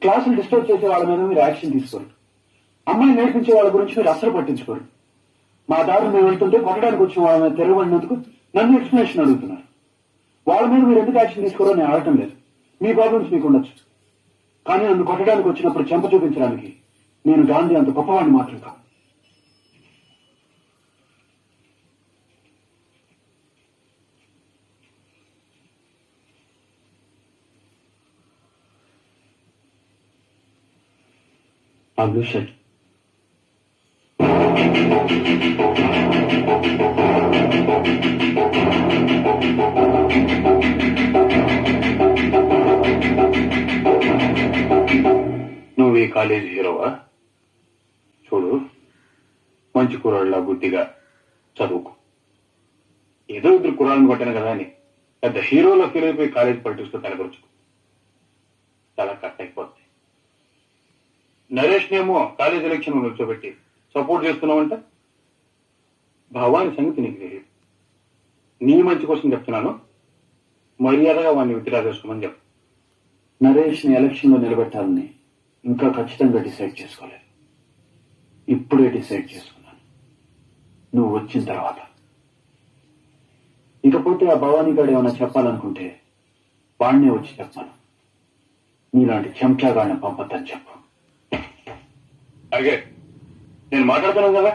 క్లాసులు డిస్టర్బ్ చేసే వాళ్ళ మీద మీరు యాక్షన్ తీసుకోరు. అమ్మాయి నేర్పించే వాళ్ళ గురించి మీరు అసలు పట్టించుకోరు. మా దారులు మేము వెళ్తుంటే కొట్టడానికి వచ్చిన వాళ్ళ మీద తిరగబడినందుకు నన్ను ఎక్స్ప్లెనేషన్ అడుగుతున్నారు. వాళ్ళ మీద మీరు ఎందుకు యాక్షన్ తీసుకోరో నేను అడగటం లేదు. మీ ప్రాబ్లమ్స్ మీకు ఉండొచ్చు. కానీ నన్ను కొట్టడానికి వచ్చినప్పుడు చెంప చూపించడానికి నేను గాంధీ అంత గొప్పవాడిని మాత్రం కాదు. ఆ బ్లూ షర్ట్ నువ్వు ఈ కాలేజీ హీరోవా? చూడు, మంచి కుర్రాళ్ళ బుద్ధిగా చదువుకు. ఏదో ఇద్దరు కుర్రాళ్ళని కొట్టాను కదా అని పెద్ద హీరోలో ఫీల్ అయిపోయి కాలేజీ పట్టిస్తూ తలకొచ్చుకు చాలా కట్ అయిపోద్ది. నరేష్ నేమో కాలేజ్ ఎలక్షన్ కూర్చోబెట్టి సపోర్ట్ చేస్తున్నావంట. భవాని సంగతి నీకు తెలియదు. నీ మంచి కోసం చెప్తున్నాను, మర్యాదగా వాడిని విత్డ్రా చేసుకోమని చెప్పు. నరేష్ ని ఎలక్షన్ లో నిలబెట్టాలని ఇంకా ఖచ్చితంగా డిసైడ్ చేసుకోలేదు. ఇప్పుడే డిసైడ్ చేసుకున్నాను, నువ్వు వచ్చిన తర్వాత. ఇకపోతే ఆ భవానీ గారు ఏమైనా చెప్పాలనుకుంటే వాడినే వచ్చి చెప్పాను. నీలాంటి చెంచాగాడిని పంపొద్దని చెప్పు. అలాగే నేను మాట్లాడుతున్నాను కదా,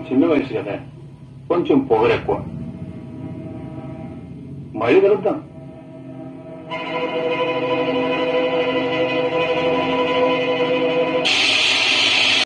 చిన్న వయసు కదా, కొంచెం పొగరు ఎక్కువ. మళ్ళీ కలుద్దాం.